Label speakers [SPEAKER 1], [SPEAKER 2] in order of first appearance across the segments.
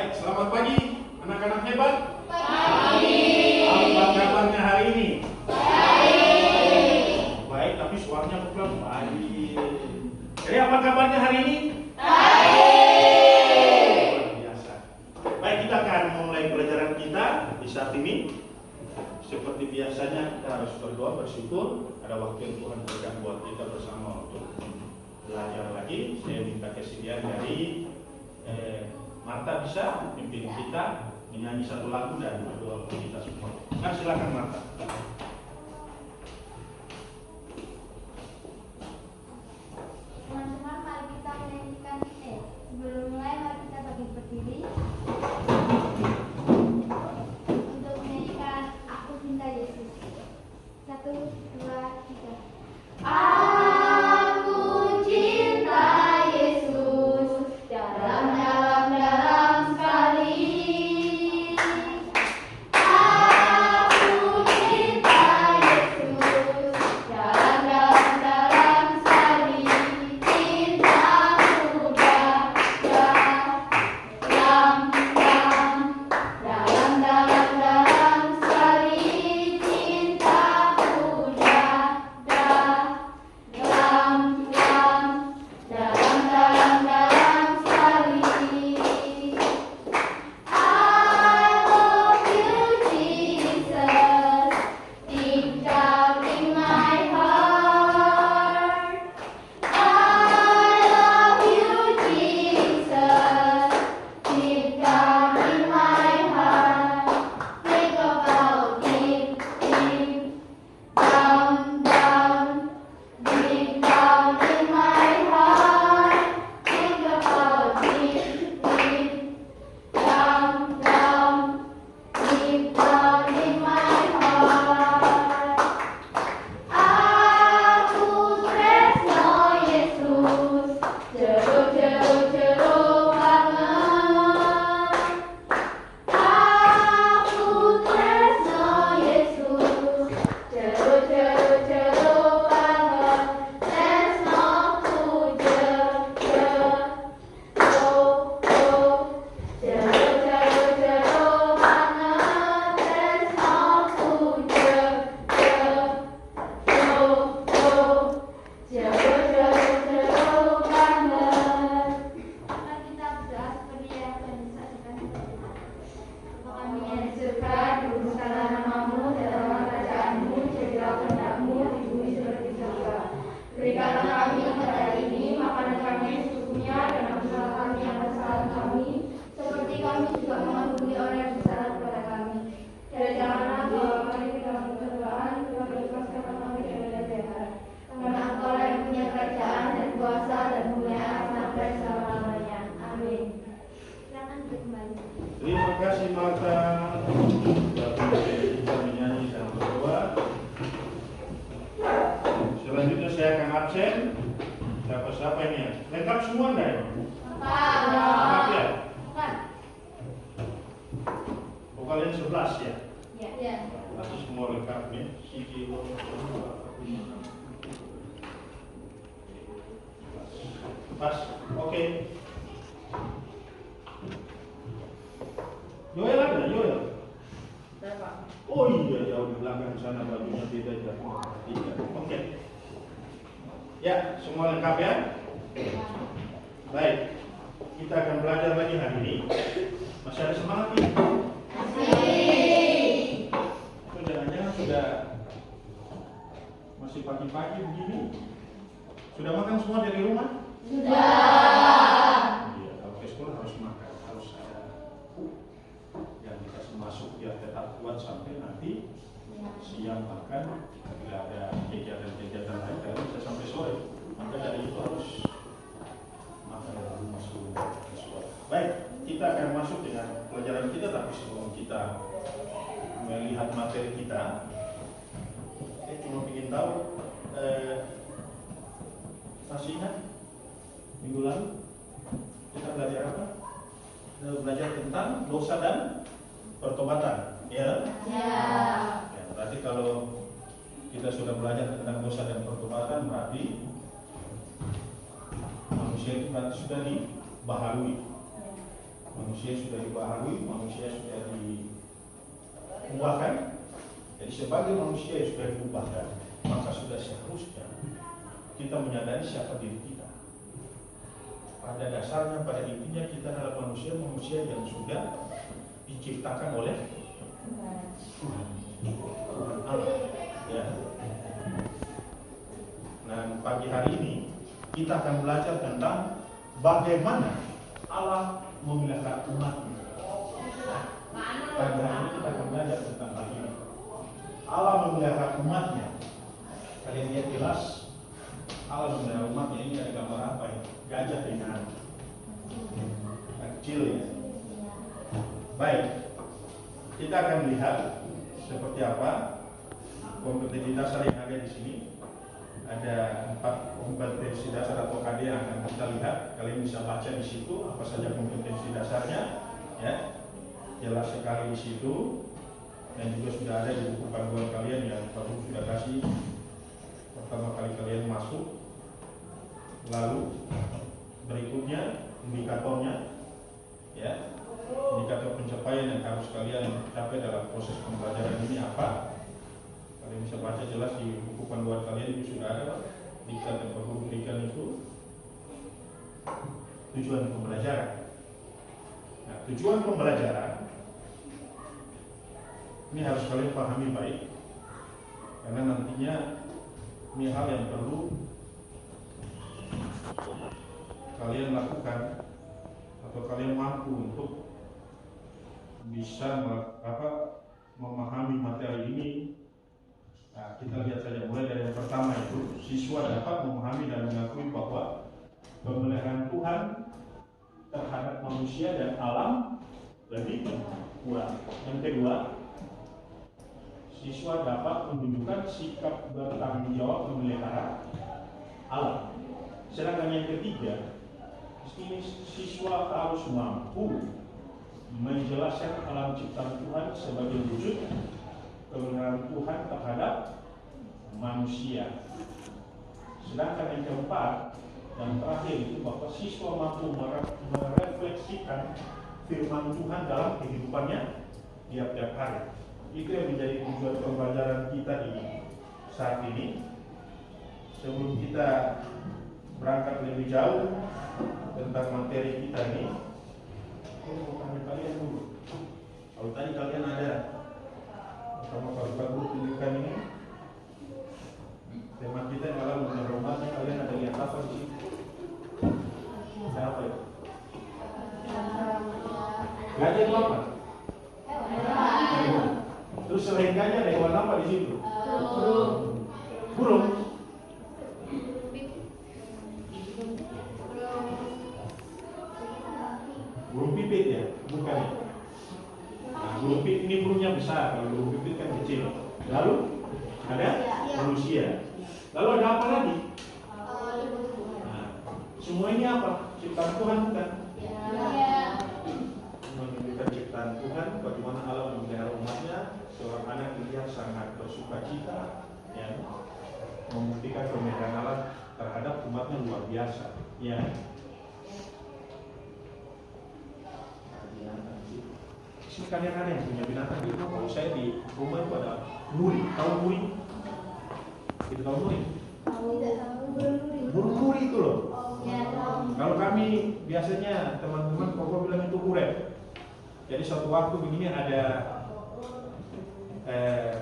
[SPEAKER 1] Baik, selamat pagi anak-anak hebat.
[SPEAKER 2] Pagi.
[SPEAKER 1] Apa kabarnya hari ini?
[SPEAKER 2] Baik.
[SPEAKER 1] Baik, tapi suaranya pelan. Baik. Jadi apa kabarnya hari ini?
[SPEAKER 2] Baik.
[SPEAKER 1] Luar biasa. Baik, kita akan memulai pelajaran kita di saat ini. Seperti biasanya kita harus berdoa, bersyukur ada waktu yang Tuhan berikan buat kita bersama untuk belajar lagi. Saya minta kesediaan dari Marta bisa pimpin kita menyanyi satu lagu dan berdoa untuk kita semua. Nah, silakan Marta.
[SPEAKER 2] Teman-teman, mari kita menyanyikan sebelum mulai mari kita berdiri untuk menyanyikan Aku Cinta Yesus. 1, 2, 3. Aku cinta Yesus dalam sekali. Aku cinta Yesus dalam sekali. Cintaku dalam sekali. Cintaku dalam sekali. I love you, Jesus, deep down in my heart. I love you, Jesus, deep down in my heart. Think about deep down in my heart. Think about deep down in my heart. Aku tresno Yesus, jero banget. Aku tresno Yesus, jero banget. Tresnoku jero banget. Tresnoku jero banget. Mari kita berdoa seperti yang Tuhan disaksikan. Bapa kami yang di surga, dikuduskanlah namamu, datanglah kerajaanmu, jadilah kehendakmu di bumi seperti di surga. Berikanlah kami pada hari ini makanan kami secukupnya, dan ampunilah kami yang kesalahan kami, seperti kami juga mengampuni orang yang bersalah kepada kami. Dan janganlah bawa kami ke dalam pencobaan, tetapi lepaskanlah kami dari jahat. Karena Engkau yang punya kerajaan dan kuasa dan kemuliaan sampai selama-lamanya. Amin. Silakan kembali.
[SPEAKER 1] Terima kasih Marta. Kita menyanyi dan berdoa. Selanjutnya saya akan absen. Siapa ini ya? Lengkap semua enggak ya? Lengkap ya? Oh, kalian 11 ya?
[SPEAKER 2] Ya.
[SPEAKER 1] Pasti semua lengkap ya? Pas, oke. Yoel ada, Yoel? Oh iya, jauh di belakang sana bajunya beda jauh. Oke. Ya, semua lengkap ya? Baik, kita akan belajar lagi hari ini. Masih ada semangat nih? Jangan-jangan sudah masih pagi-pagi begini. Sudah makan semua dari rumah?
[SPEAKER 2] Sudah.
[SPEAKER 1] Iya, kalau ke sekolah harus makan, harus ada yang dikasih masuk biar tetap kuat sampai nanti siang makan. Bila ada kegiatan lain, kalian bisa sampai sore. Maka dari itu harus makan dari rumah sebelum ke sekolah. Baik, kita akan masuk dengan pelajaran kita, tapi sebelum kita melihat materi kita, saya cuma ingin tahu, masih ingat minggu lalu kita belajar apa? Kita belajar tentang dosa dan pertobatan, ya?
[SPEAKER 2] Ya.
[SPEAKER 1] Berarti kalau kita sudah belajar tentang dosa dan pertobatan, berarti manusia itu berarti sudah dibaharui. Manusia sudah dibaharui, manusia sudah diubahkan. Jadi sebagai manusia yang sudah diubahkan, maka sudah seharusnya kita menyadari siapa diri kita. Pada dasarnya, pada intinya kita adalah manusia yang sudah diciptakan oleh Tuhan Allah. Ya. Dan pagi hari ini kita akan belajar tentang bagaimana Allah memelihara umatnya. Pagi hari ini kita akan belajar tentang hal ini. Allah memelihara umatnya. Kalian lihat jelas Allah memelihara umatnya. Ini ada gambar apa ya? Gajah dengan kecil ya. Baik, kita akan lihat seperti apa kompetensi dasar yang ada di sini. Ada 4 kompetensi dasar atau KD yang akan kita lihat. Kalian bisa baca di situ apa saja kompetensi dasarnya, ya. Jelas sekali di situ, dan juga sudah ada di buku panduan kalian yang baru sudah kasih pertama kali kalian masuk. Lalu berikutnya indikatornya, ya. Indikator pencapaian yang harus kalian capai dalam proses pembelajaran ini apa? Kalian bisa baca jelas di buku panduan kalian itu sudah ada. Diktat yang perlu berikan itu tujuan pembelajaran. Nah, tujuan pembelajaran ini harus kalian pahami baik, karena nantinya ini hal yang perlu kalian lakukan atau kalian mampu untuk bisa memahami materi ini. Nah, kita lihat saja mulai dari yang pertama itu, siswa dapat memahami dan mengakui bahwa pemeliharaan Tuhan terhadap manusia dan alam lebih kuat. Yang kedua, siswa dapat menunjukkan sikap bertanggung jawab memelihara alam. Sedangkan yang ketiga, ini siswa harus mampu menjelaskan alam ciptaan Tuhan sebagai wujud kebenaran Tuhan terhadap manusia. Sedangkan yang keempat dan terakhir itu bahwa siswa mampu merefleksikan firman Tuhan dalam kehidupannya tiap-tiap hari. Itu yang menjadi tujuan pembelajaran kita di saat ini. Sebelum kita berangkat lebih jauh tentang materi kita ini, aku mau tanya kalian dulu. Kalau tadi kalian ada sama Pak Guru tunjukkan ini, tema kita adalah memelihara umatnya. Kalian ada lihat apa di sini? Apa ya? Gajah itu apa? Terus selain gajah ada hewan apa di situ? Burung. Burung pipit ya? Bukan ya? Nah, burung pipit ini burungnya besar, kalau burung pipit kan kecil. Lalu ada manusia. Lalu ada apa lagi? Nah, semua ini apa? Ciptaan Tuhan bukan? Menunjukkan ciptaan Tuhan, bagaimana Allah memelihara umatnya. Seorang anak dilihat sangat bersuka cita, ya, membuktikan pemeliharaan Allah terhadap umatnya luar biasa, ya. Sini kalian ada yang punya binatang di rumah? Saya di rumah itu ada nuri. Tahu nuri? Itu tahu nuri? Burung nuri itu loh. Kalau kami biasanya teman-teman pokok bilang itu uret. Jadi suatu waktu begini ada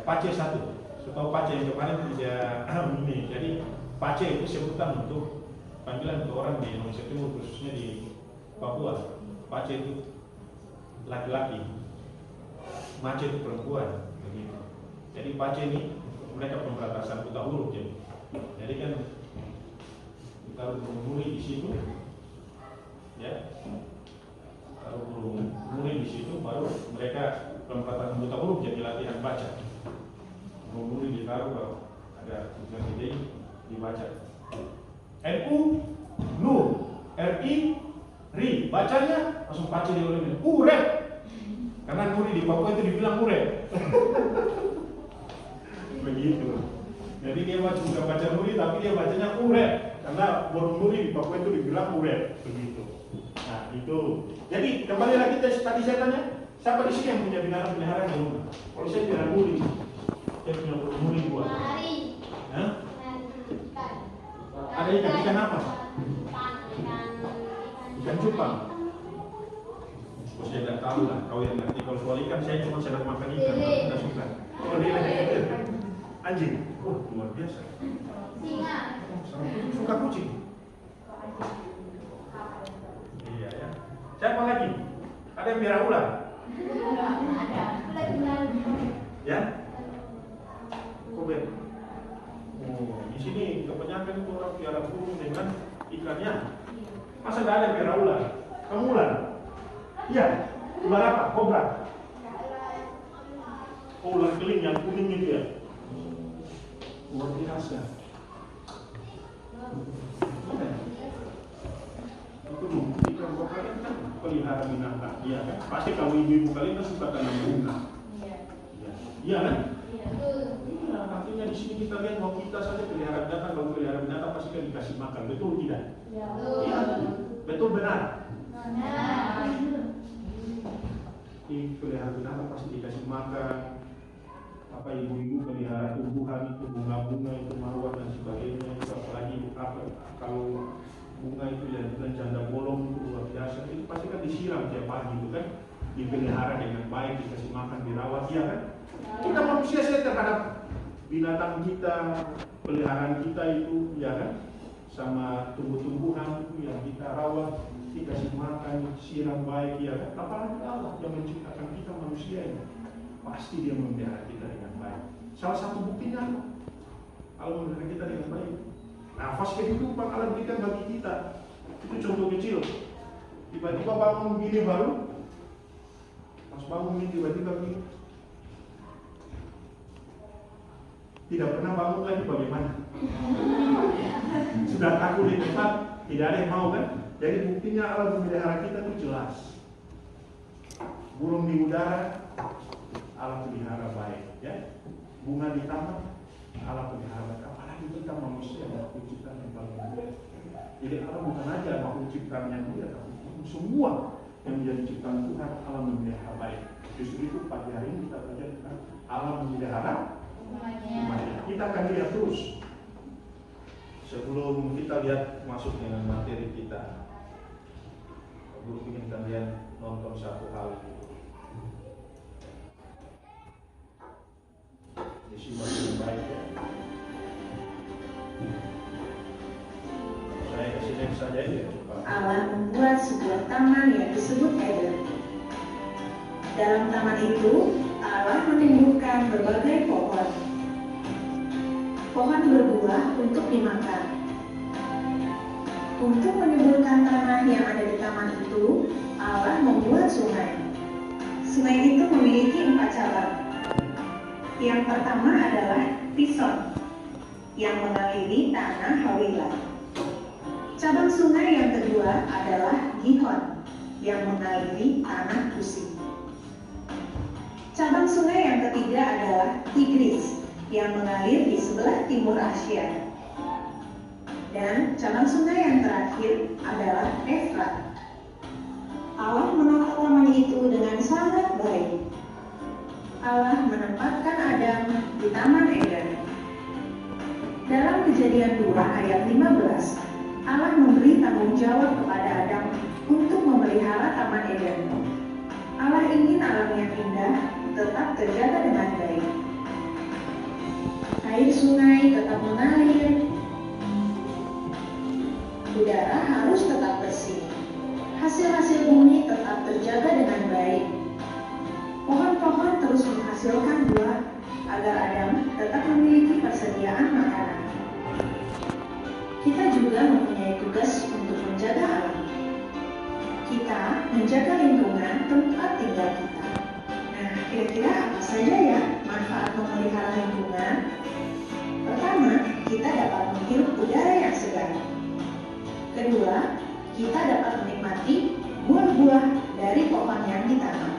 [SPEAKER 1] pace satu. Setahu pace yang kemarin tidak ini. Jadi pace itu sebutan untuk panggilan untuk orang di Indonesia Timur, khususnya di Papua. Pace itu laki-laki, mace itu perempuan, begitu. Jadi pace ini mereka pemberantasan buta huruf, jadi kan taruh burung nuri di situ, ya, taruh burung nuri di situ, baru mereka pemberantasan buta huruf jadi latihan baca. Burung nuri ditaruh, baru ada tulisan gede dibaca. NU Nur, RI Ri, bacanya langsung pace di oleh uret. Karena nuri di Papua itu dibilang uret. Begitu. Jadi dia bukan baca nuri, tapi dia bacanya uret. Karena burung nuri di Papua itu dibilang uret. Begitu. Nah, itu. Jadi kembali lagi tadi saya tanya, siapa di sini yang punya binatang peliharaan di rumah? Kalau saya bilang guling, saya punya guling dua. Hah? Ada ikan apa? Ikan cupang. Oh, saya tidak tahu lah. Kau yang ngerti. Kalau soal ikan, saya cuma sedang makan ikan. Aku tidak suka. Kalau dia lagi anjing, oh luar biasa. Suka kucing. Iya ya. Siapa lagi? Ada yang biara ular? Ya? Kober. Oh, di sini kebanyakan itu orang piara burung dengan ikannya. Masa nggak ada piara ular? Kamu ular? Iya. Ular apa? Kobra. Oh, ular keling yang kuning itu ya. Luar biasa. Itu membuktikan bahwa kalian kan pelihara binatang, iya kan? Pasti kalau ibu-ibu kalian kan suka tanam bunga. Iya kan? Iya, artinya di sini kita lihat bahwa kita saja pelihara binatang, kalau pelihara binatang pasti kan dikasih makan, betul tidak? Iya, betul benar. Di pelihara binatang pasti dikasih makan. Apa ibu-ibu pelihara tumbuhan itu, bunga-bunga itu, mawar dan sebagainya itu, apalagi apa kalau bunga itu yang dengan janda bolong itu luar biasa, itu pasti kan disiram tiap pagi itu kan, dipelihara dengan baik, dikasih makan, dirawat, ya kan? Kita manusia saya terhadap binatang kita, peliharaan kita itu, ya kan? Sama tumbuh-tumbuhan itu yang kita rawat, dikasih makan, siram baik, ya kan? Apalagi Allah yang menciptakan kita manusia ini, pasti dia memelihara kita dengan baik. Salah satu buktinya apa? Allah memelihara kita dengan baik. Nafas kehidupan Allah berikan bagi kita. Itu contoh kecil. Tiba-tiba bangun begini baru, pas bangun ini tiba-tiba begini, tidak pernah bangun lagi bagaimana? Sudah takut di tempat, tidak ada yang mau kan? Jadi buktinya Allah memelihara kita itu jelas. Burung di udara, Allah pelihara baik, ya. Bunga di taman, Allah pelihara baik. Apalagi kita manusia yang penciptaan yang paling mulia. Jadi Allah bukan aja makhluk ciptaan yang mulia, tapi semua yang menjadi ciptaan Tuhan Allah memelihara baik. Justru itu pagi hari ini kita belajar tentang Allah memelihara umatnya. Kita akan lihat terus. Sebelum kita lihat masuk dengan materi kita, guru ingin kalian nonton satu hal. Disimak dengan baik ya. Saya kasih next saja ya.
[SPEAKER 3] Allah membuat sebuah taman yang disebut Eden. Dalam taman itu, Allah menumbuhkan berbagai pohon. Pohon berbuah untuk dimakan. Untuk menyuburkan tanah yang ada di taman itu, Allah membuat sungai. Sungai itu memiliki 4 cabang. Yang pertama adalah Pison, yang mengaliri tanah Hawilah. Cabang sungai yang kedua adalah Gihon, yang mengaliri tanah Kusi. Cabang sungai yang ketiga adalah Tigris, yang mengalir di sebelah timur Asia. Dan cabang sungai yang terakhir adalah Efrat. Allah menata taman itu dengan sangat baik. Allah menempatkan Adam di Taman Eden. Dalam Kejadian 2 ayat 15, Allah memberi tanggung jawab kepada Adam untuk memelihara Taman Eden. Allah ingin alam yang indah tetap terjaga dengan baik. Air sungai tetap mengalir. Udara harus tetap bersih. Hasil-hasil bumi tetap terjaga dengan baik. Pohon-pohon terus menghasilkan buah agar Adam tetap memiliki persediaan makanan. Kita juga mempunyai tugas untuk menjaga alam. Kita menjaga lingkungan tempat tinggal kita. Nah, kira-kira apa saja ya manfaat memelihara lingkungan? Pertama, kita dapat menghirup udara yang segar. Kedua, kita dapat menikmati buah-buah dari pohon yang ditanam.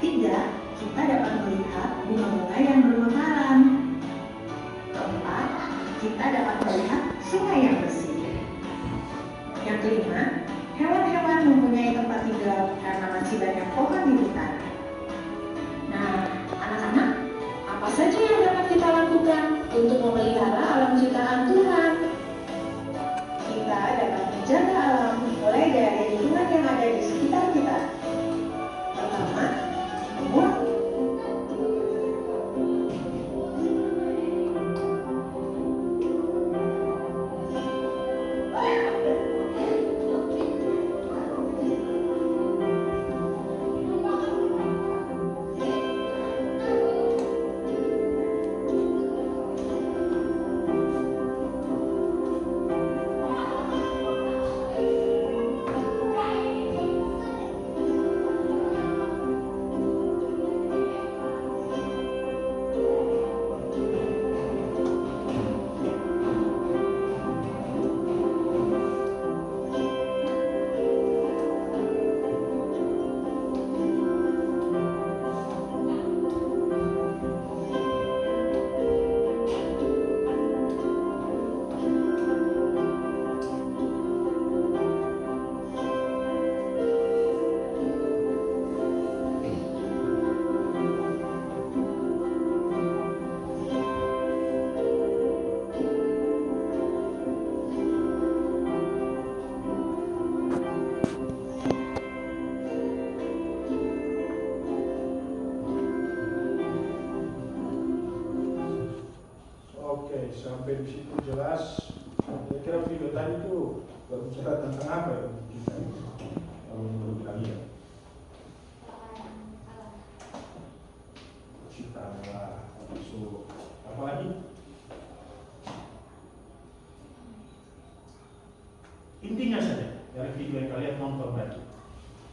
[SPEAKER 3] Tiga, kita dapat melihat bunga-bunga yang bermekaran. Keempat, kita dapat melihat sungai yang bersih. Yang kelima, hewan mempunyai tempat tinggal karena masih banyak pohon di hutan. Nah, anak-anak, apa saja yang dapat kita lakukan untuk memelihara alam ciptaan Tuhan? Kita dapat menjaga alam mulai dari lingkungan yang ada di sekitar kita. Pertama, membuang.
[SPEAKER 1] Oke, sampai di situ jelas. Kira-kira video tadi itu berbicara tentang apa ya untuk kita? Kalau menurut kalian? Ciptaan Allah, so apa lagi? Intinya saja dari video yang kalian nonton tadi.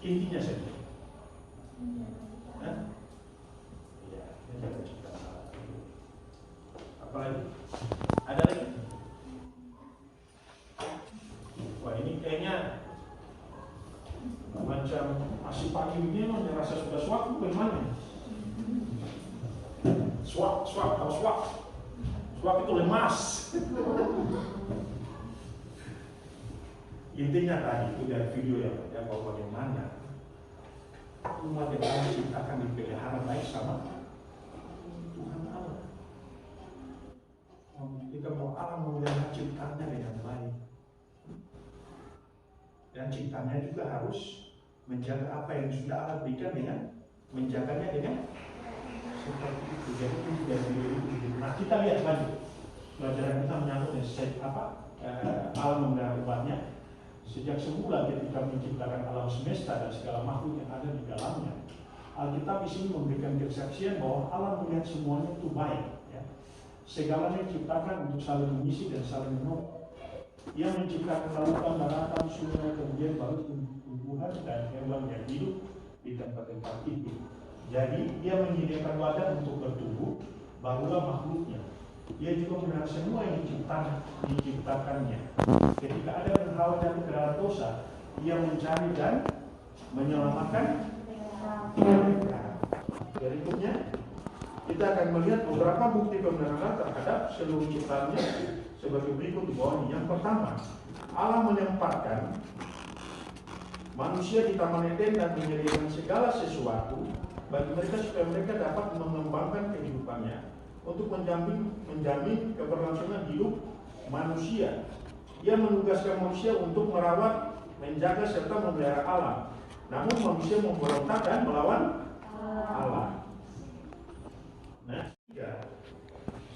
[SPEAKER 1] Intinya saja. Hah? Ya, menjaga ciptaan Allah. Apa lagi? Ada lagi? Wah, ini kayaknya macam masih pagi begini, rasa sudah swak bagaimana? Swak, tahu swak? Swak itu lemas. Intinya tadi itu dari video yang bahwa bagaimana umat yang Allah ciptakan dipelihara baik sama Tuhan Allah. Jika mau Allah memelihara ciptaannya dengan baik, dan ciptaannya juga harus menjaga apa yang sudah Allah berikan dengan menjaganya dengan seperti itu. Jadi itu dari video itu. Nah, kita lihat lagi pelajaran kita menyangkut Allah memelihara umatnya. Sejak semula ketika menciptakan alam semesta dan segala makhluk yang ada di dalamnya, Alkitab di sini memberikan kesaksian bahwa Allah melihat semuanya itu baik. Ya. Segalanya diciptakan untuk saling mengisi dan saling menolong. Ia menciptakan lautan, daratan, sungai, kemudian baru tumbuhan dan hewan yang hidup di tempat-tempat itu. Jadi ia menyediakan wadah untuk bertumbuh, barulah makhluknya. Ia juga menahan semua yang diciptakannya. Ketika ada berhawa jatuh ke dalam dosa, ia mencari dan menyelamatkan mereka. Berikutnya, kita akan melihat beberapa bukti pemeliharaan terhadap seluruh ciptaannya sebagai berikut di bawah ini. Yang pertama, Allah menempatkan manusia di Taman Eden dan menyediakan segala sesuatu bagi mereka supaya mereka dapat mengembangkan kehidupannya untuk menjamin keberlangsungan hidup manusia. Ia menugaskan manusia untuk merawat, menjaga serta memelihara alam. Namun manusia memberontak dan melawan Allah. Nah,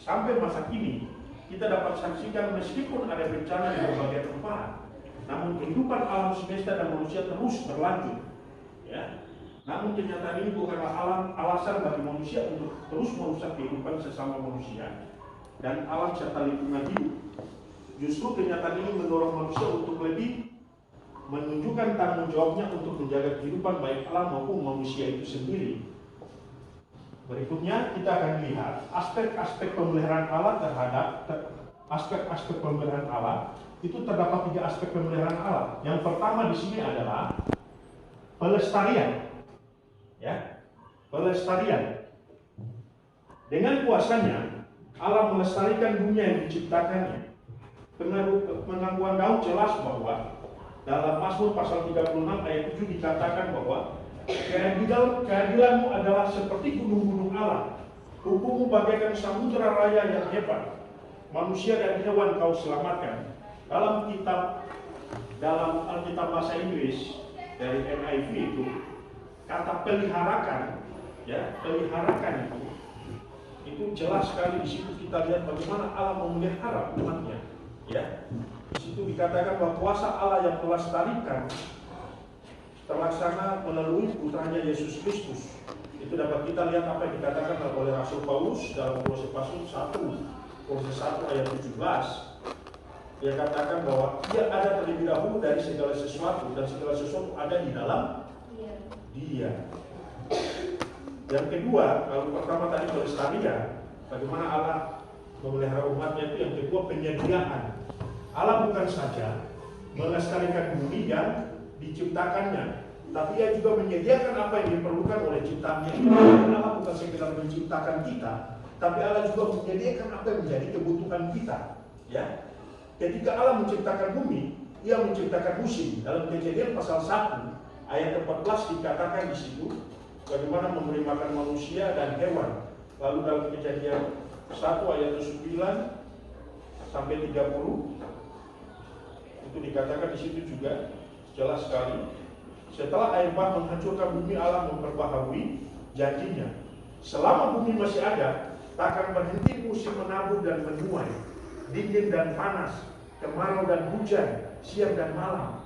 [SPEAKER 1] sampai masa kini kita dapat saksikan meskipun ada bencana di berbagai tempat, namun kehidupan alam semesta dan manusia terus berlanjut. Ya. Namun kenyataan ini bukanlah alasan bagi manusia untuk terus merusak kehidupan sesama manusia dan alam serta lingkungan hidup. Justru kenyataan ini mendorong manusia untuk lebih menunjukkan tanggung jawabnya untuk menjaga kehidupan baik alam maupun manusia itu sendiri. Berikutnya kita akan lihat aspek-aspek pemeliharaan Allah aspek-aspek pemeliharaan Allah itu terdapat 3 aspek pemeliharaan Allah. Yang pertama di sini adalah pelestarian. Ya, pelestarian. Dengan kuasanya Allah melestarikan dunia yang diciptakannya. Pengakuan Daud jelas bahwa Dalam Mazmur pasal 36 ayat 7 dikatakan bahwa keadilanmu adalah seperti gunung-gunung Allah. Hukummu bagaikan samudera raya yang hebat. Manusia dan hewan kau selamatkan. Dalam Alkitab bahasa Inggris dari NIV itu kata peliharakan, ya, peliharakan itu jelas sekali di situ kita lihat bagaimana Allah memelihara umatnya, ya. Di situ dikatakan bahwa kuasa Allah yang melestarikan terlaksana melalui putranya Yesus Kristus. Itu dapat kita lihat apa yang dikatakan oleh Rasul Paulus dalam Kolose pasal 1 ayat 17. Dia katakan bahwa dia ada terlebih dahulu dari segala sesuatu dan segala sesuatu ada di dalam dia. Yang kedua, kalau pertama tadi pelestarian, bagaimana Allah memelihara umatnya, itu yang kedua penyediaan. Allah bukan saja melestarikan bumi yang diciptakannya, tapi Ia juga menyediakan apa yang diperlukan oleh ciptaannya. Allah bukan sekedar menciptakan kita, tapi Allah juga menyediakan apa yang menjadi kebutuhan kita. Ya, ketika Allah menciptakan bumi, Ia menciptakan musim. Dalam Kejadian pasal 1 ayat 14 dikatakan di situ bagaimana memberi makan manusia dan hewan. Lalu dalam Kejadian 1 ayat 9 sampai 30 itu dikatakan di situ juga jelas sekali. Setelah air bah menghancurkan bumi, Allah memperbaharui janjinya. Selama bumi masih ada, takkan berhenti musim menabur dan menuai, dingin dan panas, kemarau dan hujan, siang dan malam.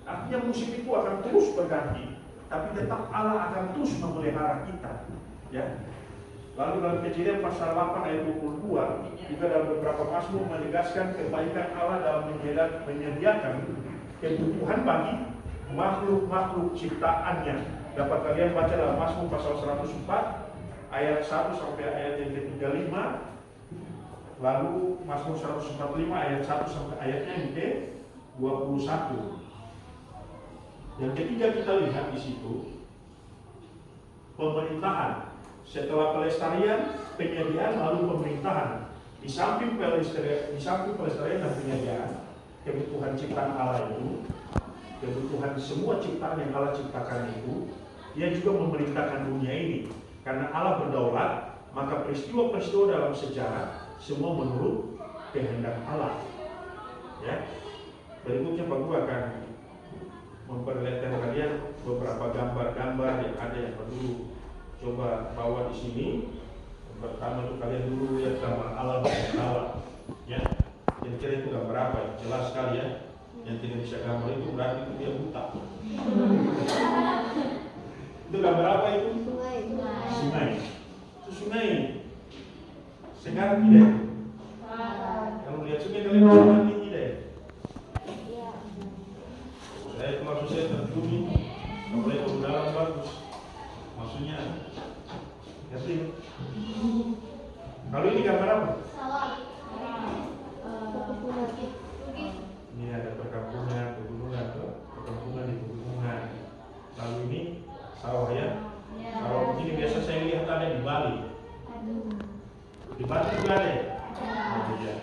[SPEAKER 1] Artinya musim itu akan terus berganti, tapi tetap Allah akan terus memelihara kita. Ya. Lalu dalam Kejadian pasal 8 ayat 22 juga dalam beberapa mazmur menegaskan kebaikan Allah dalam menyediakan kebutuhan bagi makhluk-makhluk ciptaannya. Dapat kalian baca dalam Mazmur pasal 104 ayat 1 sampai ayat yang ke-35. Lalu Mazmur 145 ayat 1 sampai ayatnya yang ke-21. Yang ketiga kita lihat di situ pemerintahan. Setelah pelestarian, penyediaan, lalu pemerintahan. Di samping pelestarian dan penyediaan, kebutuhan ciptaan Allah itu, kebutuhan semua ciptaan yang Allah ciptakan itu, Dia juga memerintahkan dunia ini. Karena Allah berdaulat, maka peristiwa-peristiwa dalam sejarah semua menurut kehendak Allah. Ya, berikutnya Pak Guru akan memperlihatkan kalian beberapa gambar-gambar yang ada yang perlu coba bawa di sini. Pertama itu kalian dulu lihat gambar alam dan Allah. Ya, kira-kira itu gambar apa? Jelas sekali ya. Yang tidak bisa gambar itu berarti itu dia buta. Itu gambar apa itu? Sungai. Itu sungai. Sekarang tidak. Kalau lihat sungai kalian bisa tinggi deh. Saya itu maksud saya terjun ini. Boleh ke dalam bagus. Maksudnya ngerti? Kalau ini gambar apa? Ini ada perkampungan, pegunungan, perkampungan di pegunungan. Lalu ini sawah ya. Sawah begini biasa saya lihat ada di Bali. Di Bali juga ada ya? Oh, iya.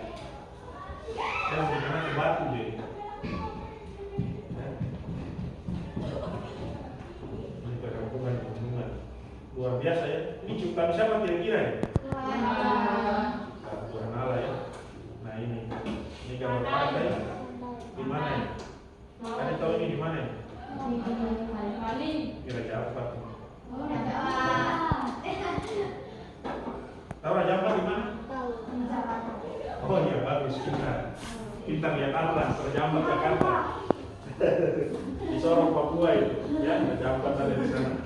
[SPEAKER 1] Saya mau ke Batu jadi. Ini perkampungan, pegunungan. Luar biasa ya. Ini ciptaan siapa kira-kira ya? Tuhan Allah ya. Nah ini gambar pantai. Di mana ya? Ada tahu ini di mana ya? Kira Jawa. Tahu Raja Ampat di mana? Oh iya bagus, pintar lihat Allah, Raja Ampat Jakarta. Di Sorong Papua itu, ya Raja Ampat ada di sana.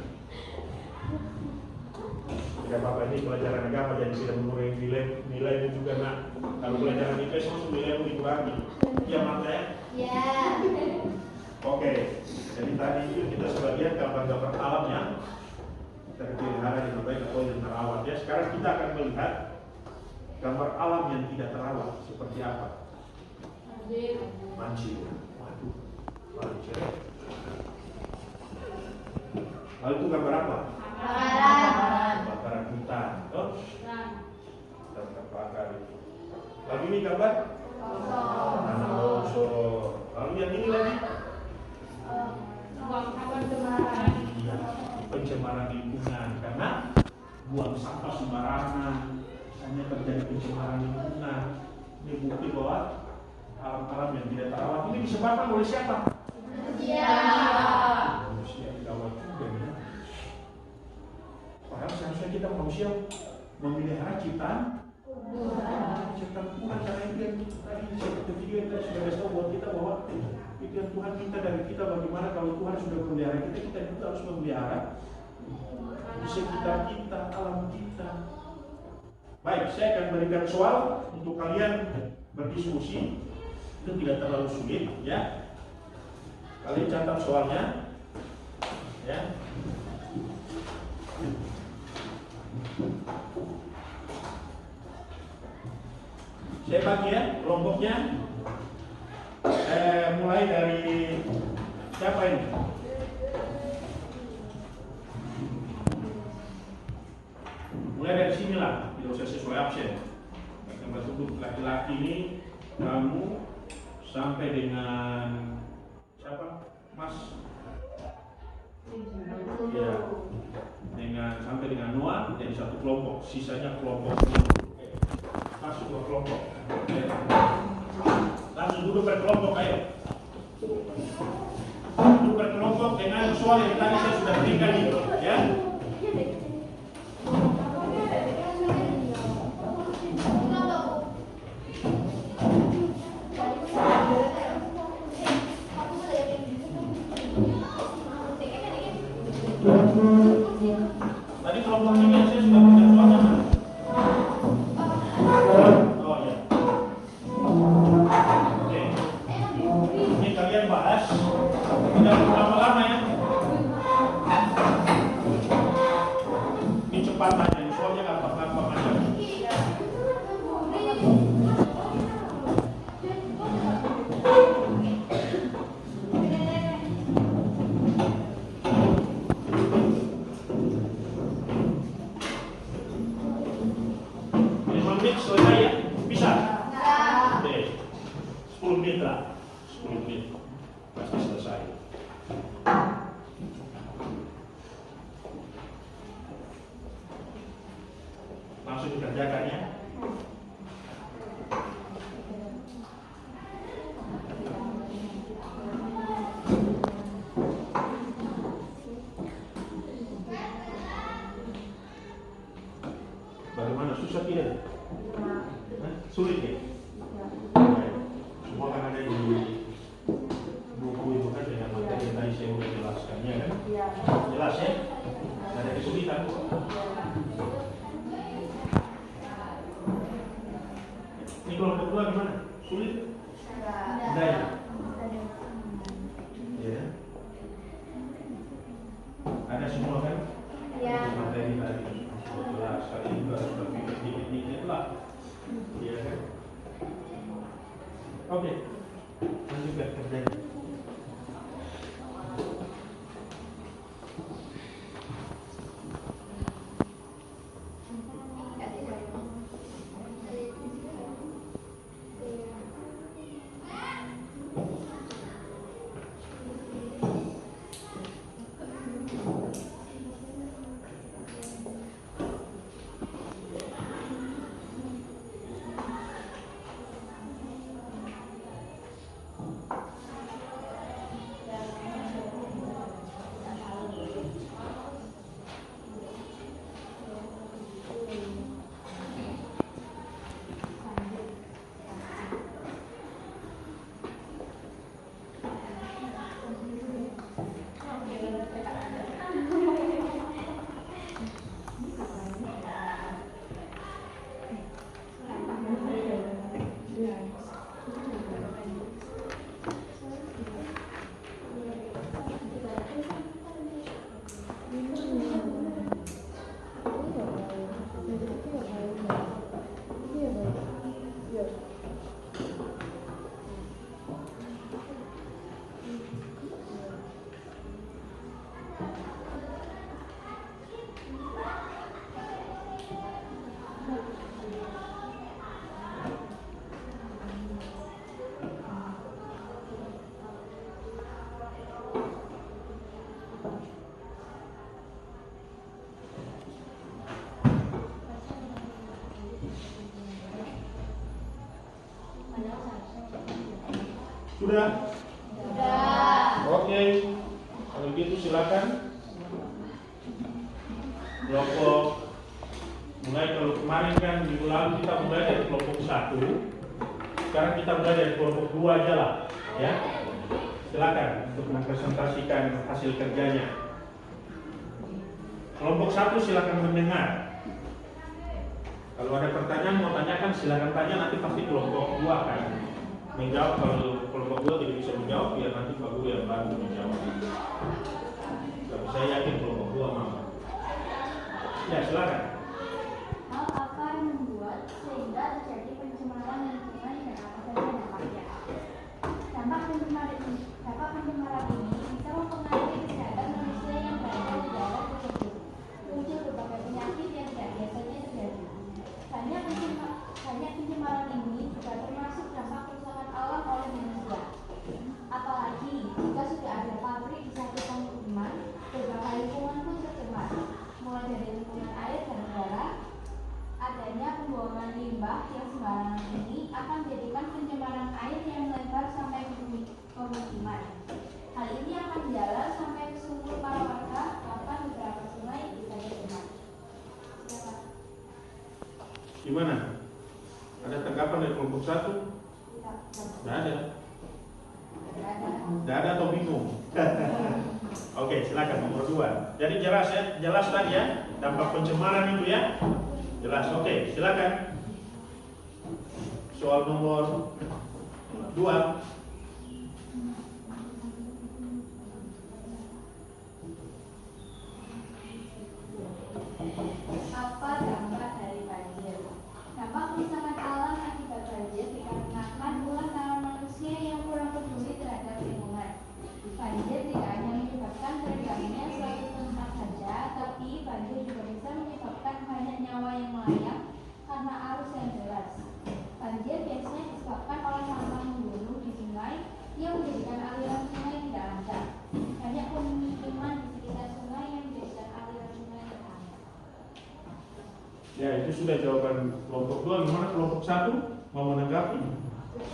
[SPEAKER 1] Tidak apa-apa, ini pelajaran agama jadi tidak mengurangi nilai itu juga nak. Kalau pelajaran IPS masuk nilai dikurangi. Iya mata ya? Iya. Oke, jadi tadi itu kita sudah lihat gambar-gambar alam yang terpelihara dengan baik atau yang terawat ya. Sekarang kita akan melihat gambar alam yang tidak terawat seperti apa? Banjir. Waduh, banjir. Lalu itu gambar apa? Kebakaran hutan, toh? Dan terbakar itu. Lalu ini gambar tanah longsor. Lalu yang ini lagi Iya, pencemaran lingkungan karena buang sampah sembarangan, hanya terjadi pencemaran lingkungan. Ini bukti bahwa alam-alam yang tidak terawat ini disebabkan oleh siapa? Manusia gawat juga ya. Padahal seharusnya kita manusia memelihara ciptaan Tuhan, karena itu yang tadi seperti video yang tadi sudah kasih tahu buat kita bahwa itu yang Tuhan minta dari kita, bagaimana kalau Tuhan sudah memelihara kita, kita juga harus memelihara di sekitar kita, alam kita. Baik, saya akan berikan soal untuk kalian berdiskusi. Itu tidak terlalu sulit ya. Kalian catat soalnya ya. Saya bagi ya kelompoknya. Mulai dari siapa ini? Mulai dari sinilah, tidak usah sesuai absen. Tempat duduk laki-laki ini kamu sampai dengan siapa? Mas? Ya, sampai dengan Noah jadi satu kelompok. Sisanya kelompok masuk ke kelompok. Langsung duduk berkelompok, ayo. Duduk berkelompok dengan soal yang tadi saya sudah berikan itu, ya. Tadi kelompok ini saya sudah berikan soalnya. Bahas tidak lama-lama ya. Ini cepat aja, soalnya gampang aja. Menit selesai ya? Bisa? Oke. 10 menit lah. 10 menit. Pasti selesai. Langsung dikerjakan ya. Bagaimana, susah tidak? Sulit ya? Semua kan ada di buku itu kan dengan materi yang tadi saya sudah jelaskannya kan? Jelas ya? Tidak ada kesulitan. Ini kalau kedua gimana? Sulit? Tidak ya? Ya. Ada semua kan?
[SPEAKER 2] Ya.
[SPEAKER 1] Materi tadi sudah jelas. Kali ini juga sudah pikir dikit lah. Iya kan? Oke. Lanjutkan kerjanya. Sudah?
[SPEAKER 2] Sudah.
[SPEAKER 1] Oke. Kalau gitu silakan. Kelompok mulai, kalau kemarin kan minggu lalu kita mulai dari kelompok 1. Sekarang kita mulai dari kelompok 2 aja lah, ya. Silakan untuk mempresentasikan hasil kerjanya. Kelompok 1 silakan mendengar. Kalau ada pertanyaan mau tanyakan silakan tanya, nanti pasti kelompok 2 kan menjawab. Kalau kelompok 2 tidak bisa menjawab, biar nanti Pak Guru yang bantu menjawab. Tapi saya yakin kelompok 2 mau. Ya, silakan.
[SPEAKER 2] Hal apa yang membuat sehingga terjadi pencemaran lingkungan dan apa saja dampaknya? Dampak pencemaran ini bisa mempengaruhi kesehatan manusia yang berada di daerah tersebut. Muncul berbagai penyakit yang tidak biasanya terjadi. Banyak pencemaran ini juga termasuk dampak kerusakan alam oleh manusia. Apalagi jika sudah ada pabrik di satu pemukiman, berbagai lingkungan pun tercemar, mulai dari lingkungan air dan udara. Adanya pembuangan limbah yang sembarangan ini akan menjadikan pencemaran air yang melebar sampai ke pemukiman. Hal ini akan menjalar sampai ke sumur para warga, bahkan beberapa sungai bisa tercemar.
[SPEAKER 1] Gimana? Ada tanggapan dari kelompok 1? Tidak ada. Tidak ada atau bingung? Oke, silakan nomor 2. Jadi jelas ya, jelas tadi ya dampak pencemaran itu ya. Jelas. Oke, silakan. Soal nomor 2.
[SPEAKER 2] Apa dampak dari banjir? Dampak kerusakan alam akibat banjir dikarenakan ulah tangan manusia yang kurang peduli terhadap lingkungan. Banjir tidak hanya menyebabkan terendamnya suatu tempat saja, tapi banjir juga bisa menyebabkan banyak nyawa yang melayang karena arus yang deras. Banjir biasanya disebabkan oleh sampah membunuh di sungai yang menjadikan aliran sungai tidak lancar. Banyak pemukiman di sekitar sungai yang menjadikan aliran sungai terhambat.
[SPEAKER 1] Ya, itu sudah jawaban kelompok 2. Gimana kelompok 1? Mau menanggapi?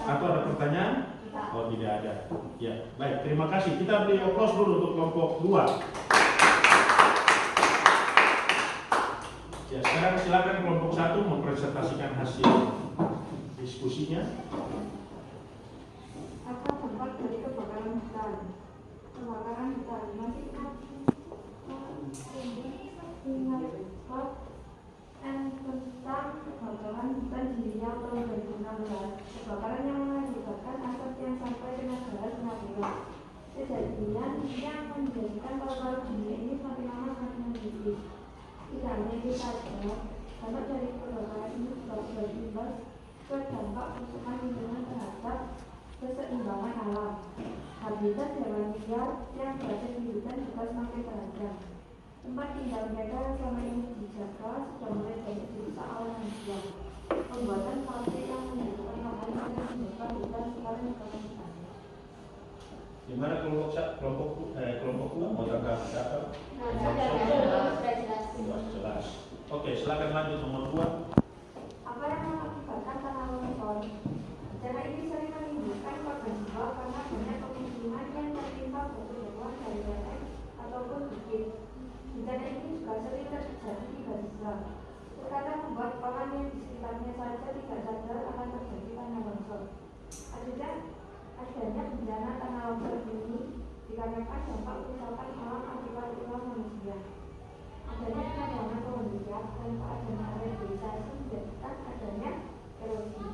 [SPEAKER 1] Atau ada pertanyaan? Oh, tidak ada. Ya, baik. Terima kasih. Kita beri aplaus dulu untuk kelompok 2. Ya, sekarang silakan kelompok 1 mempresentasikan hasil diskusinya.
[SPEAKER 4] Apa dampak dari kebakaran hutan? Kebakaran hutan masih tentang kebakaran hutan di Riau tahun 2016. Kebakaran yang mengakibatkan asap yang sampai ke negara Singapura. Kejadian yang menjadikan paru-paru dunia ini semakin lama semakin menggigit. Tidak hanya itu saja, dampak dari kebakaran ini juga berimbas ke dampak kerusakan lingkungan terhadap keseimbangan alam. Habitat hewan liar yang berada di hutan juga semakin terancam. Tempat tinggal mereka yang selama ini dijaga sudah mulai banyak dirusak oleh manusia. Pembuatan pabrik yang membutuhkan lahan yang menyebabkan hutan sekarang akan hutan.
[SPEAKER 1] Gimana kelompok 2 mau tanggapi apa? Jelas. Oke, silakan lanjut nomor 2.
[SPEAKER 4] Apa yang mengakibatkan tanah longsor? Bencana ini sering menimbulkan korban jiwa karena banyak pemukiman yang tertimpa batuan dari lereng ataupun bukit. Bencana ini juga sering terjadi di Gaza. Terkadang membuat orang yang di sekitarnya saja tidak sadar akan terjadi tanah longsor. Adanya bencana tanah longsor ini dikarenakan dampak kerusakan alam akibat ulah manusia. Adanya penambangan pohon liar tanpa adanya rehabilitasi menjadikan adanya erosi.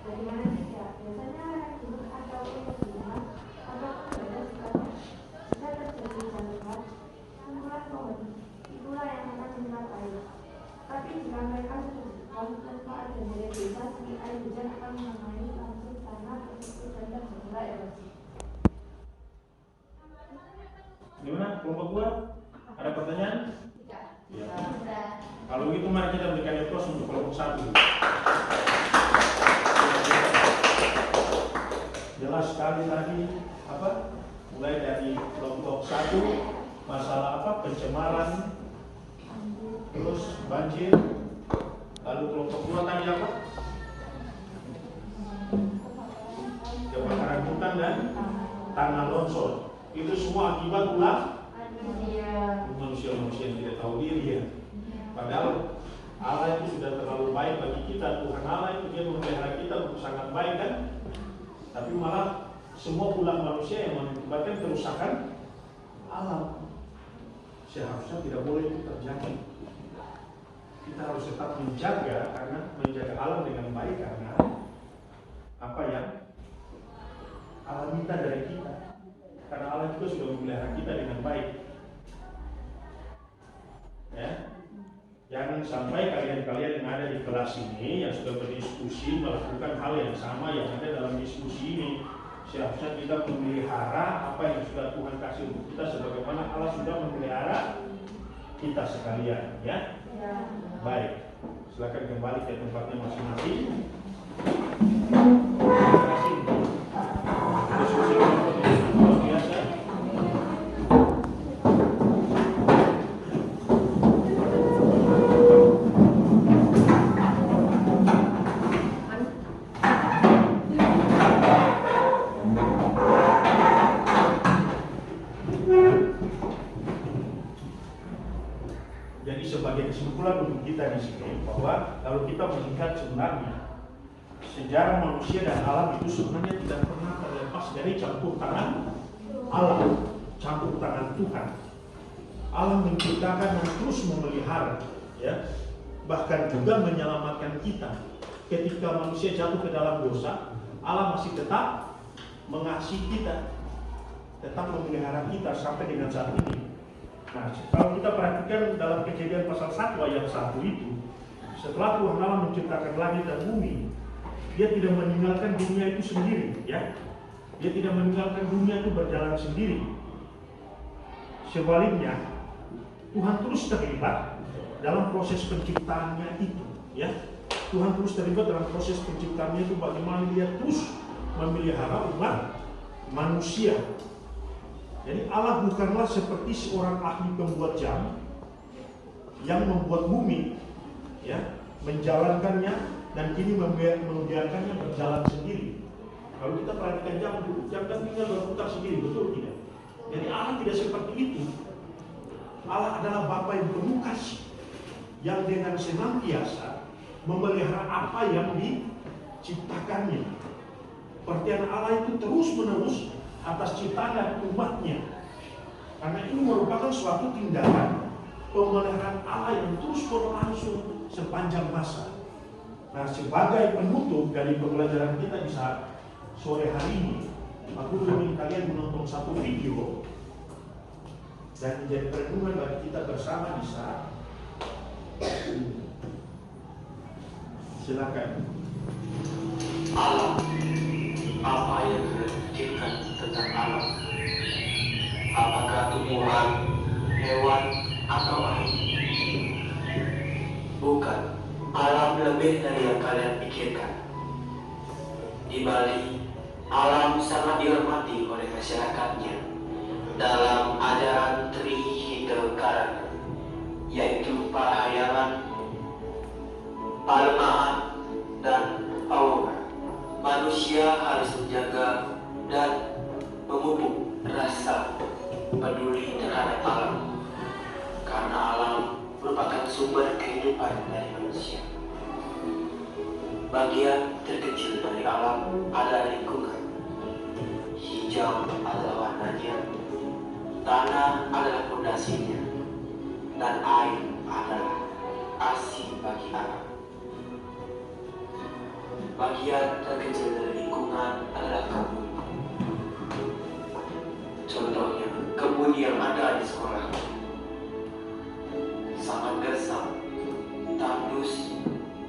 [SPEAKER 4] Bagaimana tidak? Biasanya lereng gunung atau pegunungan atau berada sekitarnya bisa terjadi jalan kumpulan pohon. Itulah yang akan menyerap air. Tapi jika mereka sudah dibuang tanpa adanya rehabilitasi, air hujan akan mengenai langsung tanah tersebut dan terjadilah erosi.
[SPEAKER 1] Gimana kelompok 2? Ada pertanyaan? Ya.
[SPEAKER 2] Sudah.
[SPEAKER 1] Kalau begitu mari kita berikan aplaus untuk kelompok 1. Jelas sekali tadi apa? Mulai dari kelompok 1 masalah apa? Pencemaran, terus banjir. Lalu kelompok 2 tadi apa? Kebakaran hutan dan dengan tanah longsor. Itu semua akibat ulah manusia yang tidak tahu diri ya. Padahal Allah itu sudah terlalu baik bagi kita. Tuhan Allah itu dia memelihara kita untuk sangat baik kan. Tapi malah semua ulah manusia yang mengakibatkan kerusakan alam. Seharusnya tidak boleh itu terjadi. Kita harus tetap menjaga, karena menjaga alam dengan baik, karena apa yang Allah minta dari kita. Karena Allah juga sudah memelihara kita dengan baik. Ya, jangan sampai kalian-kalian yang ada di kelas ini yang sudah berdiskusi melakukan hal yang sama yang ada dalam diskusi ini. Seharusnya kita memelihara apa yang sudah Tuhan kasih untuk kita, sebagaimana Allah sudah memelihara kita sekalian, ya. Baik, silakan kembali ke tempatnya masing-masing. Terima kasih. Diskusi luar biasa. Jadi sebagai kesimpulan untuk kita di sini, bahwa kalau kita melihat sebenarnya sejarah manusia dan alam itu sebenarnya tidak pernah terlepas dari campur tangan Allah, campur tangan Tuhan. Allah menciptakan dan terus memelihara, ya, bahkan juga menyelamatkan kita. Ketika manusia jatuh ke dalam dosa, Allah masih tetap mengasihi kita, tetap memelihara kita sampai dengan saat ini. Nah, kalau kita perhatikan dalam Kejadian pasal 1 ayat 1 itu, setelah Tuhan Allah menciptakan langit dan bumi, dia tidak meninggalkan dunia itu sendiri, ya. Dia tidak meninggalkan dunia itu berjalan sendiri. Sebaliknya, Tuhan terus terlibat dalam proses penciptaannya itu, ya. Tuhan terus terlibat dalam proses penciptaannya itu, bagaimana dia terus memelihara umat manusia. Jadi Allah bukanlah seperti seorang ahli pembuat jam yang membuat bumi, ya, menjalankannya dan kini membiarkannya berjalan sendiri. Kalau kita perhatikan jam kan tinggal berputar sendiri, betul tidak? Jadi Allah tidak seperti itu. Allah adalah Bapa yang penuh kasih, yang dengan senantiasa memelihara apa yang diciptakannya. Perhatian Allah itu terus menerus atas ciptaan dan umatnya, karena ini merupakan suatu tindakan pemeliharaan Allah yang terus berlangsung sepanjang masa. Nah, sebagai penutup dari pembelajaran kita di saat sore hari ini, aku ingin kalian menonton satu video dan menjadi perenungan bagi kita bersama di saat. Silakan.
[SPEAKER 5] Allah, apa yang dipikirkan tentang alam? Apakah tumbuhan, hewan, atau air? Bukan, alam lebih dari yang kalian pikirkan. Di Bali, alam sangat dihormati oleh masyarakatnya dalam ajaran Trihita Karana, yaitu Pahayangan, Palemahan, dan Aura. Manusia harus menjaga dan memupuk rasa peduli terhadap alam, karena alam merupakan sumber kehidupan dari manusia. Bagian terkecil dari alam adalah lingkungan. Hijau adalah warnanya, tanah adalah fondasinya, dan air adalah ASI bagi alam. Bagian terkecil dari lingkungan adalah kebun. Contohnya, kebun yang ada di sekolah sangat gersam, tandus,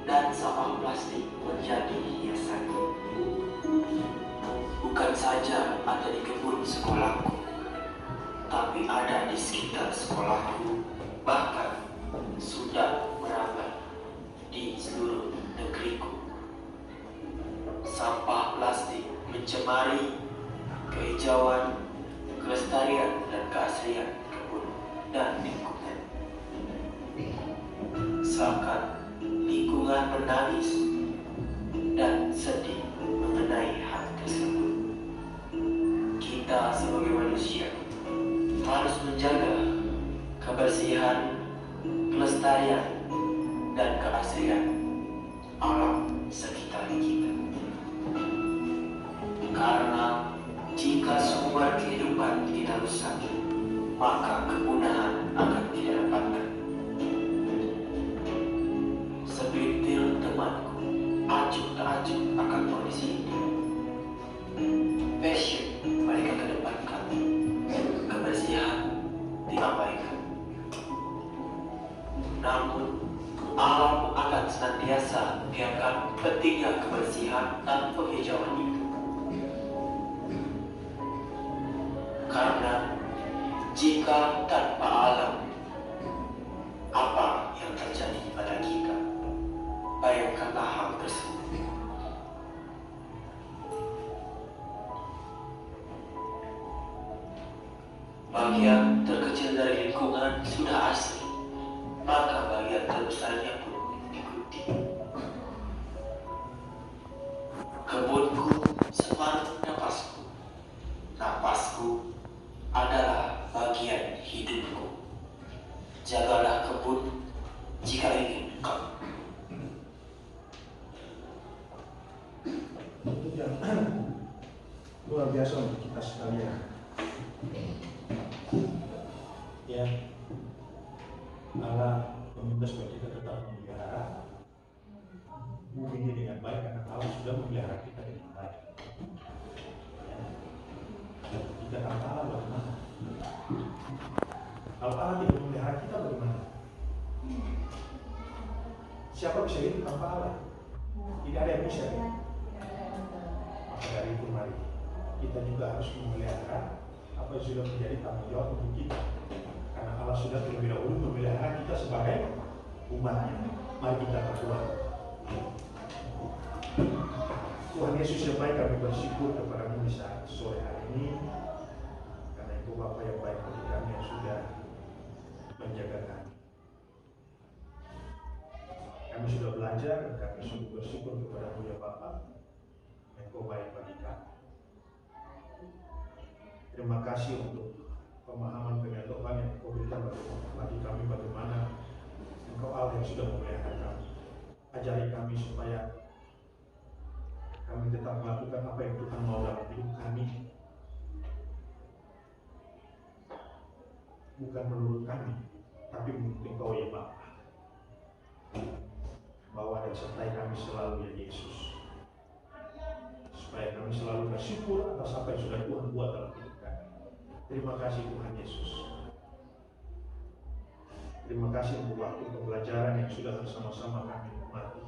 [SPEAKER 5] dan sampah plastik menjadi hiasan. Bukan saja ada di kebun sekolahku, tapi ada di sekitar sekolahku, bahkan sudah merambat di seluruh negeriku. Sampah plastik mencemari kehijauan, kelestarian, dan keaslian kebun dan lingkungan. Seakan lingkungan menangis dan sedih mengenai hal tersebut. kita sebagai manusia harus menjaga kebersihan, kelestarian, dan keaslian alam sekitar kita. Karena jika sumber kehidupan kita rusak, maka kepunahan akan kita dapatkan. Segelintir temanku acuh tak acuh akan kondisi ini. Passion mereka kedepankan, kebersihan diabaikan. Namun alam akan senantiasa biarkan pentingnya kebersihan dan penghijauan itu. Karena jika tanpa alam, apa yang terjadi pada kita? Bayangkanlah hal tersebut. Bagian terkecil dari lingkungan sudah asli, maka bagian terbesarnya pun diikuti. Kebunku separuh napasku. Napasku adalah bagian hidupku. Jagalah kebun jika ingin kamu.
[SPEAKER 1] Itu yang luar biasa untuk kita sekalian. Ya, Allah meminta supaya kita tetap memelihara bumi ini dengan baik karena Allah sudah memelihara kita dengan baik. Ya. Kita tanpa Allah bagaimana? Kalau Allah tidak memelihara kita bagaimana? Siapa bisa hidup tanpa Allah? Tidak ada yang bisa. Maka dari itu mari kita juga harus memelihara apa yang sudah menjadi tanggung jawab untuk kita. Karena Allah sudah terlebih dahulu memelihara kita sebagai umatnya. Mari kita berdoa. Tuhan Yesus yang baik, kami bersyukur kepada-Mu di saat sore hari ini. Karena itu Bapa yang baik bagi kami yang sudah menjaga kami. Kami sudah belajar dan kami sungguh bersyukur kepada-Mu ya Bapa. Engkau baik bagi kami. Terima kasih untuk pemahaman pengetahuan yang Engkau berikan bagi kami bagaimana Engkau Allah yang sudah memelihara kami. Ajari kami supaya kami tetap melakukan apa yang Tuhan mau dalam hidup kami. Bukan menurut kami, tapi menurut Engkau ya Bapa. Bawa dan sertai kami selalu ya Yesus. Supaya kami selalu bersyukur atas apa yang sudah Tuhan buat dalam hidup kami. Terima kasih Tuhan Yesus. Terima kasih untuk waktu pembelajaran yang sudah bersama-sama kami nikmati,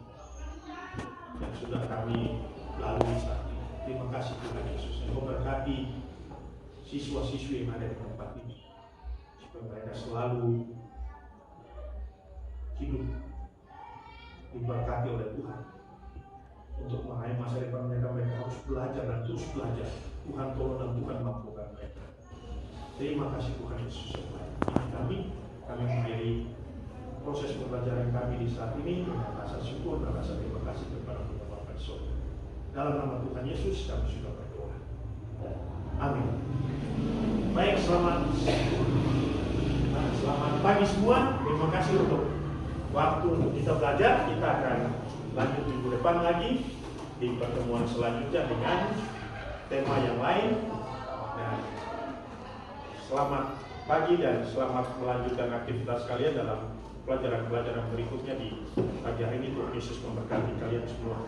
[SPEAKER 1] yang sudah kami lalui saat ini. Terima kasih Tuhan Yesus. Engkau berkati siswa-siswi yang ada di tempat ini, supaya mereka selalu hidup diberkati oleh Tuhan. Untuk meraih masa depan mereka harus belajar dan terus belajar. Tuhan tolong dan Tuhan mampukan mereka. Terima kasih Tuhan Yesus. Ini kami mengakhiri proses pembelajaran kami di saat ini dengan rasa syukur dan rasa terima kasih kepada Bapak dan Saudara. Dalam nama Tuhan Yesus kami sudah berdoa. Amin. Baik, selamat pagi semua. Terima kasih untuk waktu untuk kita belajar. Kita akan lanjut minggu depan lagi di pertemuan selanjutnya dengan tema yang lain. Dan selamat pagi dan selamat melanjutkan aktivitas kalian dalam pelajaran-pelajaran berikutnya di pagi hari ini. Tuhan Yesus memberkati kalian semua.